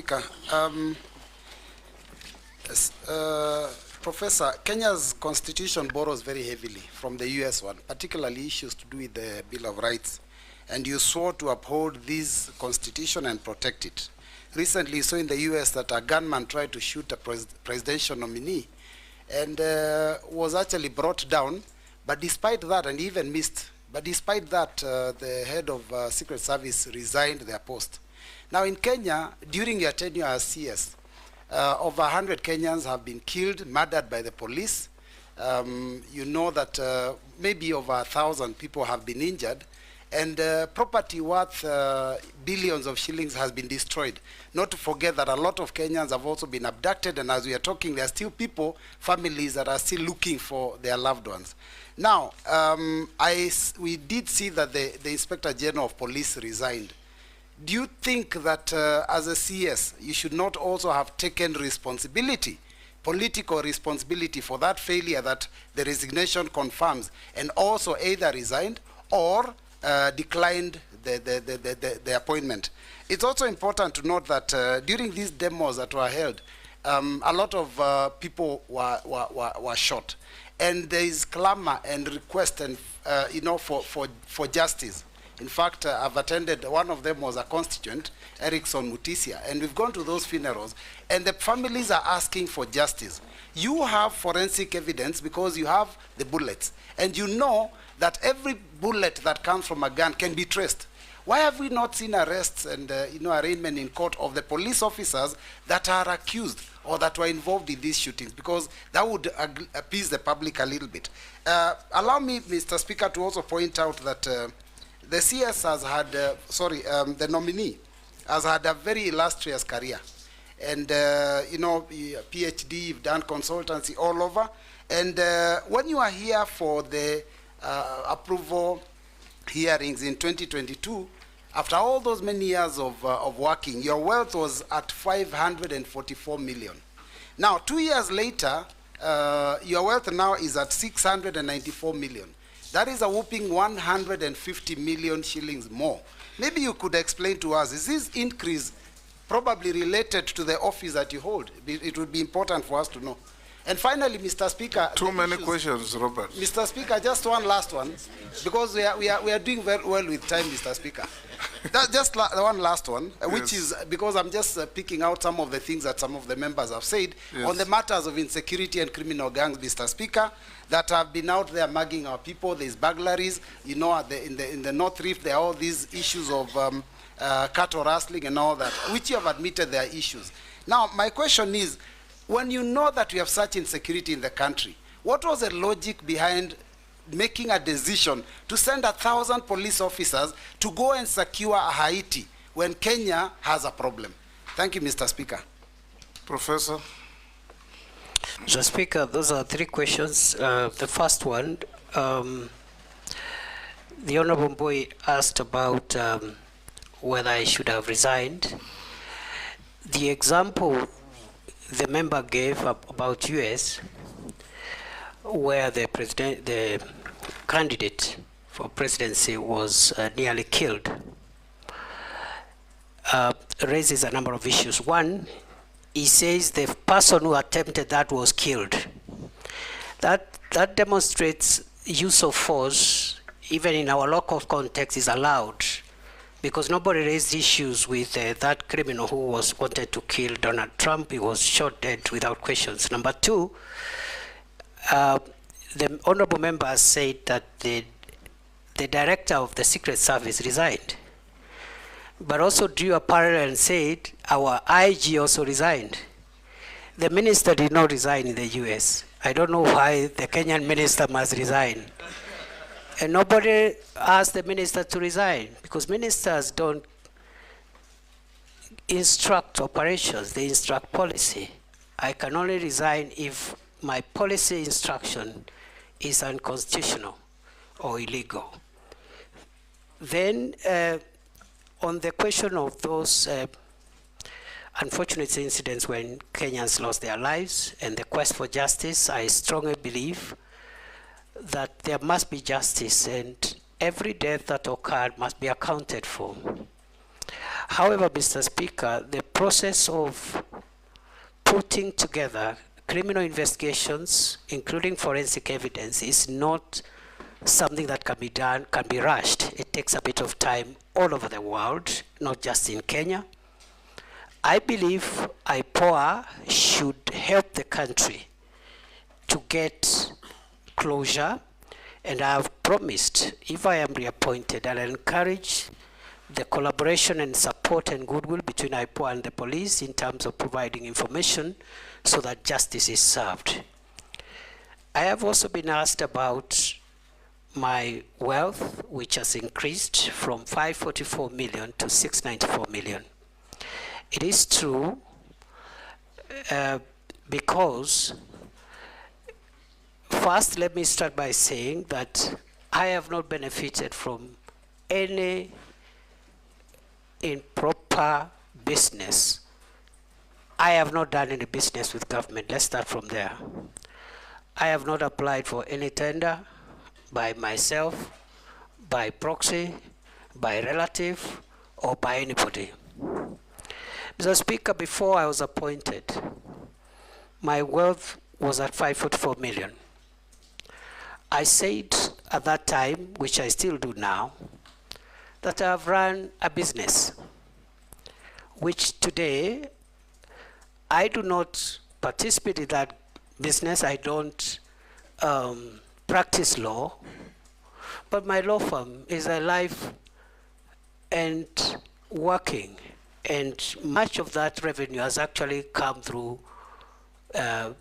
Speaker. Professor, Kenya's constitution borrows very heavily from the US one, particularly issues to do with the Bill of Rights. And you swore to uphold this constitution and protect it. Recently, you saw in the US that a gunman tried to shoot a presidential nominee and was actually brought down. But despite that, and even missed, but despite that, the head of Secret Service resigned their post. Now in Kenya, during your tenure as CS, over 100 Kenyans have been killed, murdered by the police. You know that maybe over 1,000 people have been injured, and property worth billions of shillings has been destroyed. Not to forget that a lot of Kenyans have also been abducted, and as we are talking, there are still people, families that are still looking for their loved ones. Now, we did see that the Inspector General of Police resigned. Do you think that as a CS, you should not also have taken responsibility, political responsibility for that failure that the resignation confirms, and also either resigned or declined the appointment? It's also important to note that during these demos that were held, a lot of people were shot. And there is clamor and request and, for justice. In fact, I've attended, one of them was a constituent, Erickson Mutisia, and we've gone to those funerals, and the families are asking for justice. You have forensic evidence because you have the bullets, and you know that every bullet that comes from a gun can be traced. Why have we not seen arrests and arraignment in court of the police officers that are accused or that were involved in these shootings? Because that would appease the public a little bit. Allow me, Mr. Speaker, to also point out that the CS has had, the nominee has had a very illustrious career. And, PhD, you've done consultancy all over. And when you are here for the approval hearings in 2022, after all those many years of working, your wealth was at 544 million. Now, 2 years later, your wealth now is at 694 million. That is a whopping 150 million shillings more. Maybe you could explain to us, is this increase probably related to the office that you hold? It would be important for us to know. And finally, Mr. Speaker. Too many questions, Robert. Mr. Speaker, just one last one, because we are doing very well with time, Mr. Speaker. Just one last one, which is because I'm just picking out some of the things that some of the members have said on the matters of insecurity and criminal gangs, Mr. Speaker, that have been out there mugging our people. There's burglaries, in the North Rift, there are all these issues of cattle rustling and all that, which you have admitted there are issues. Now, my question is, when you know that we have such insecurity in the country, what was the logic behind making a decision to send 1,000 police officers to go and secure Haiti when Kenya has a problem? Thank you, Mr. Speaker. Professor. Mr. Speaker, those are 3 questions. The first one, the Honorable Boy asked about whether I should have resigned. The example the member gave about US, where the candidate for presidency was nearly killed, raises a number of issues. One, he says the person who attempted that was killed. That demonstrates use of force, even in our local context, is allowed, because nobody raised issues with that criminal who was wanted to kill Donald Trump. He was shot dead without questions. Number 2, the honorable member said that the director of the Secret Service resigned, but also drew a parallel and said our IG also resigned. The minister did not resign in the US. I don't know why the Kenyan minister must resign. And nobody asked the minister to resign, because ministers don't instruct operations, they instruct policy. I can only resign if my policy instruction is unconstitutional or illegal. Then on the question of those unfortunate incidents when Kenyans lost their lives and the quest for justice, I strongly believe that there must be justice, and every death that occurred must be accounted for. However, Mr. Speaker, the process of putting together criminal investigations, including forensic evidence, is not something that can be done, can be rushed. It takes a bit of time all over the world, not just in Kenya. I believe IPOA should help the country to get closure, and I have promised, if I am reappointed, I'll encourage the collaboration and support and goodwill between IPOA and the police in terms of providing information so that justice is served. I have also been asked about my wealth, which has increased from 544 million to 694 million. It is true because, first let me start by saying that I have not benefited from any improper business. I have not done any business with government. Let's start from there. I have not applied for any tender by myself, by proxy, by relative, or by anybody. Mr. Speaker, before I was appointed, my wealth was at 544 million. I said at that time, which I still do now, that I have run a business, which today I do not participate in that business. I don't practice law, but my law firm is alive and working, and much of that revenue has actually come through the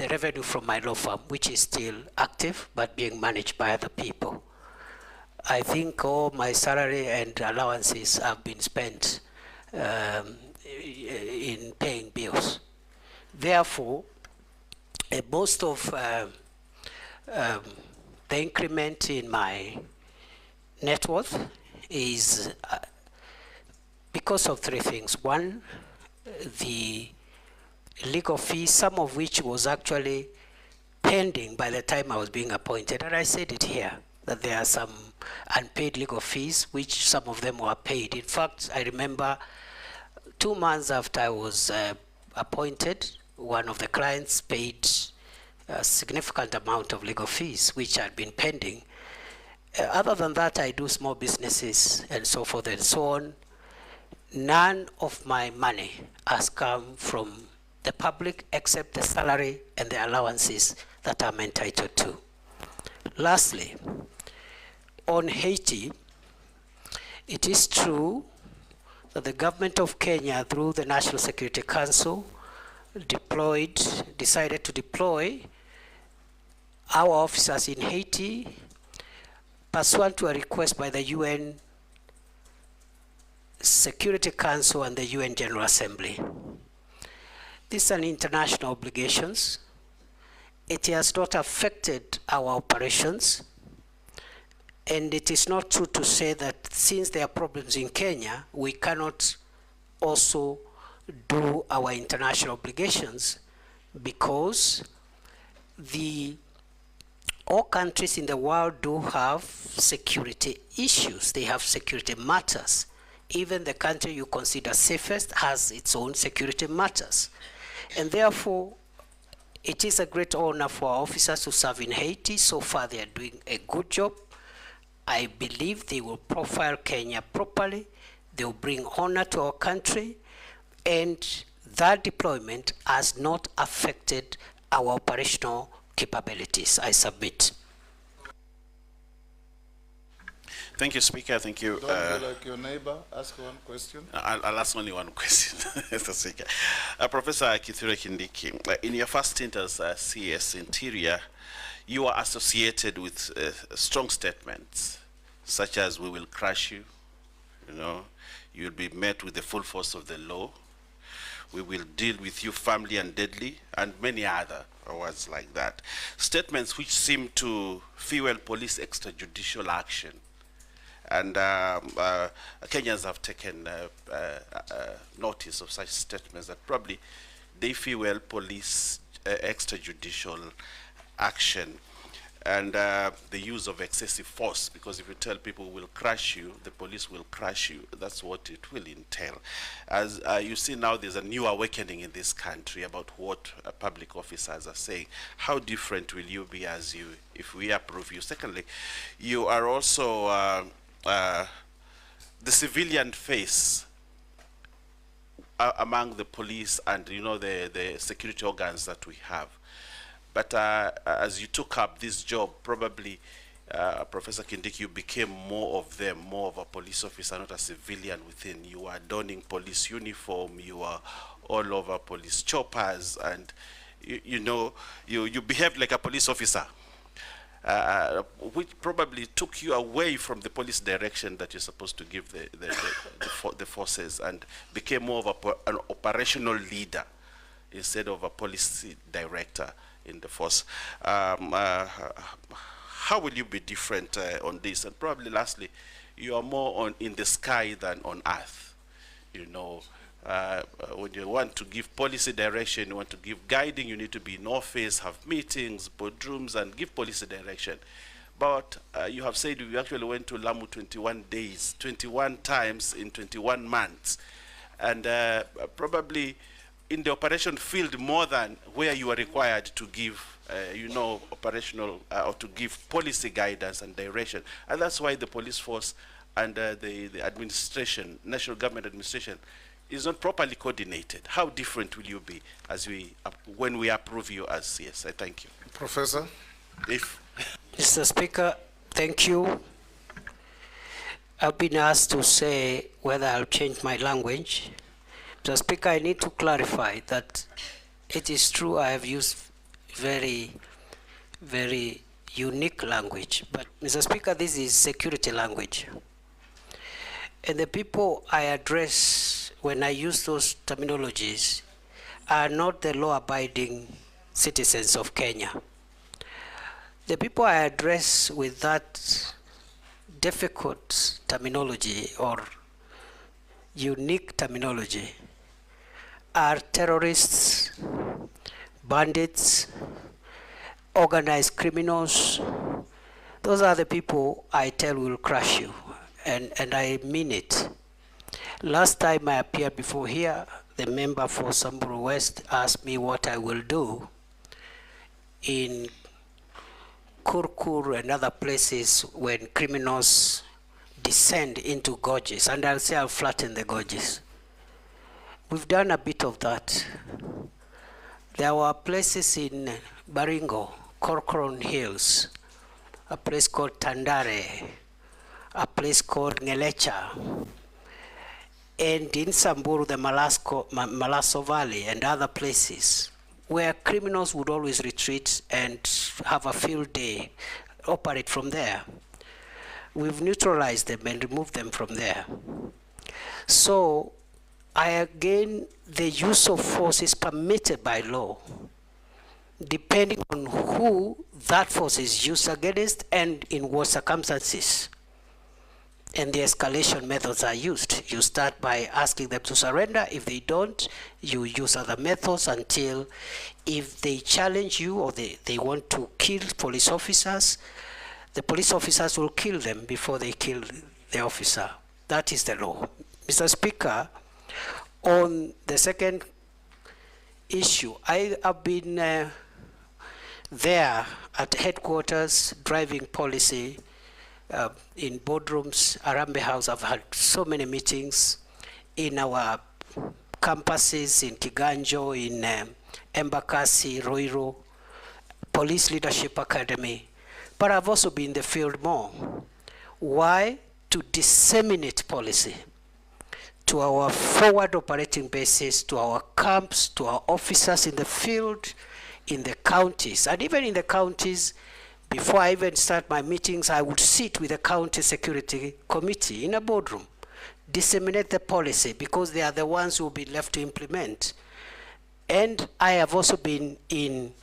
revenue from my law firm, which is still active but being managed by other people. I think all my salary and allowances have been spent in paying bills. Therefore, most of the increment in my net worth is because of three things. One, the legal fees, some of which was actually pending by the time I was being appointed, and I said it here, that there are some unpaid legal fees, which some of them were paid. In fact, I remember 2 months after I was appointed, one of the clients paid a significant amount of legal fees, which had been pending. Other than that, I do small businesses and so forth and so on. None of my money has come from the public except the salary and the allowances that I'm entitled to. Lastly, on Haiti, it is true that the government of Kenya, through the National Security Council, decided to deploy our officers in Haiti pursuant to a request by the UN Security Council and the UN General Assembly. These are international obligations. It has not affected our operations, and it is not true to say that since there are problems in Kenya, we cannot also do our international obligations, because all countries in the world do have security issues. They have security matters. Even the country you consider safest has its own security matters. And therefore, it is a great honor for our officers to serve in Haiti. So far, they are doing a good job. I believe they will profile Kenya properly. They will bring honor to our country. And that deployment has not affected our operational capabilities. I submit. Thank you, Speaker. Thank you. Don't be like your neighbor. Ask one question. I'll ask only one question, Mr. Speaker. Professor Kithure Kindiki, in your first stint as CS Interior, you were associated with strong statements, such as "we will crush you," you'll be met with the full force of the law, "we will deal with you firmly and deadly," and many other words like that. Statements which seem to fuel police extrajudicial action. And Kenyans have taken notice of such statements that probably they fuel police extrajudicial action. and the use of excessive force, because if you tell people will crush you, the police will crush you. That's what it will entail. As you see now, there's a new awakening in this country about what public officers are saying. How different will you be if we approve you? Secondly, you are also the civilian face among the police and the security organs that we have. But as you took up this job, probably, Professor Kindiki, you became more of them, more of a police officer, not a civilian within. You are donning police uniform, you are all over police choppers, and you behaved like a police officer, which probably took you away from the police direction that you're supposed to give the forces, and became more of an operational leader instead of a policy director in the force. How will you be different on this? And probably lastly, you are more in the sky than on earth. When you want to give policy direction, you want to give guiding, you need to be in office, have meetings, boardrooms, and give policy direction. But you have said you actually went to Lamu 21 days, 21 times in 21 months. And probably in the operation field more than where you are required to give, operational or to give policy guidance and direction. And that's why the police force and the administration, national government administration, is not properly coordinated. How different will you be when we approve you as CSI? Thank you. Professor? Mr. Speaker, thank you. I've been asked to say whether I'll change my language. Mr. Speaker, I need to clarify that it is true I have used very, very unique language. But, Mr. Speaker, this is security language. And the people I address when I use those terminologies are not the law-abiding citizens of Kenya. The people I address with that difficult terminology or unique terminology are terrorists, bandits, organized criminals. Those are the people I tell will crush you, and I mean it. Last time I appeared before here, the member for Samburu West asked me what I will do in Kurkur and other places when criminals descend into gorges, and I'll say I'll flatten the gorges. We've done a bit of that. There were places in Baringo, Corcoran Hills, a place called Tandare, a place called Ngelecha, and in Samburu, the Malaso Valley and other places where criminals would always retreat and have a field day, operate from there. We've neutralized them and removed them from there. So, again, the use of force is permitted by law, depending on who that force is used against and in what circumstances. And the escalation methods are used. You start by asking them to surrender. If they don't, you use other methods until, if they challenge you or they want to kill police officers, the police officers will kill them before they kill the officer. That is the law. Mr. Speaker, on the second issue, I have been there at headquarters driving policy in boardrooms, Arambe House. I've had so many meetings in our campuses in Kiganjo, in Embakasi, Roiro, Police Leadership Academy. But I've also been in the field more. Why? To disseminate policy to our forward operating bases, to our camps, to our officers in the field, in the counties. And even in the counties, before I even start my meetings, I would sit with the county security committee in a boardroom, disseminate the policy, because they are the ones who will be left to implement. And I have also been in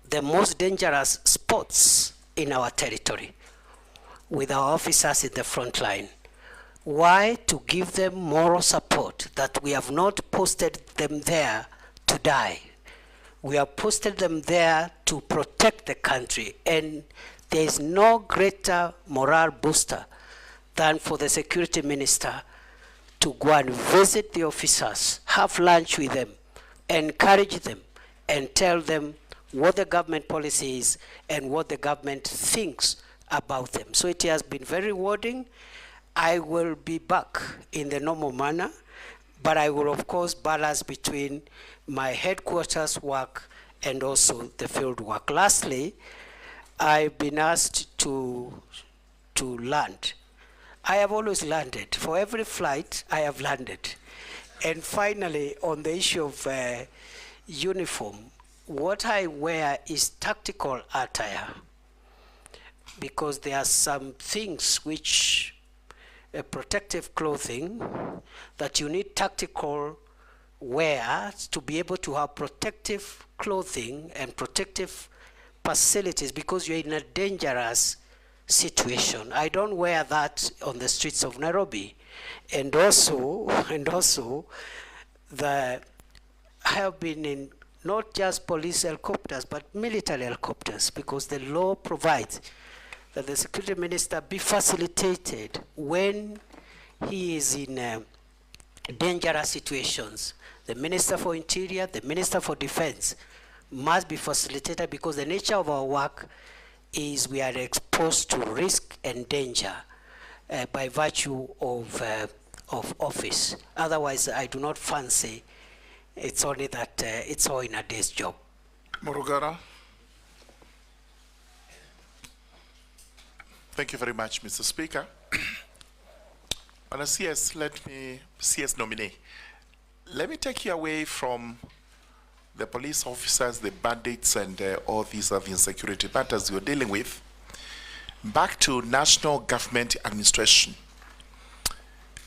the most dangerous spots in our territory with our officers in the front line. Why? To give them moral support, that we have not posted them there to die. We have posted them there to to protect the country. And there is no greater morale booster than for the security minister to go and visit the officers, have lunch with them, encourage them, and tell them what the government policy is and what the government thinks about them. So it has been very rewarding. I will be back in the normal manner, but I will of course balance between my headquarters work and also the field work. Lastly, I've been asked to land. I have always landed. For every flight, I have landed. And finally, on the issue of uniform, what I wear is tactical attire, because there are some things which protective clothing that you need tactical wear to be able to have protective clothing and protective facilities, because you're in a dangerous situation. I don't wear that on the streets of Nairobi. And also, I have been in not just police helicopters, but military helicopters, because the law provides that the security minister be facilitated when he is in dangerous situations. The Minister for Interior, the Minister for Defense must be facilitated, because the nature of our work is we are exposed to risk and danger by virtue of office. Otherwise, I do not fancy it's only that it's all in a day's job. Morugara. Thank you very much, Mr. Speaker. On a CS nominee, let me take you away from the police officers, the bandits, and all these other insecurity matters you're dealing with, back to national government administration.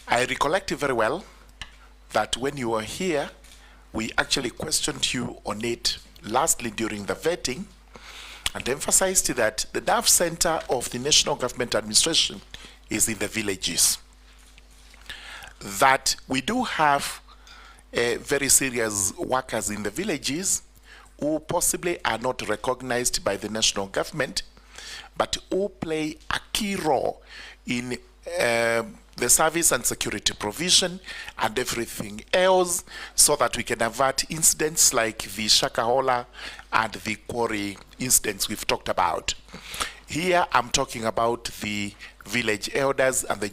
I recollect very well that when you were here, we actually questioned you on it lastly during the vetting, and emphasized that the nerve center of the national government administration is in the villages. That we do have very serious workers in the villages who possibly are not recognized by the national government, but who play a key role in the service and security provision and everything else, so that we can avert incidents like the Shakahola and the quarry incidents we've talked about. Here I'm talking about the village elders and the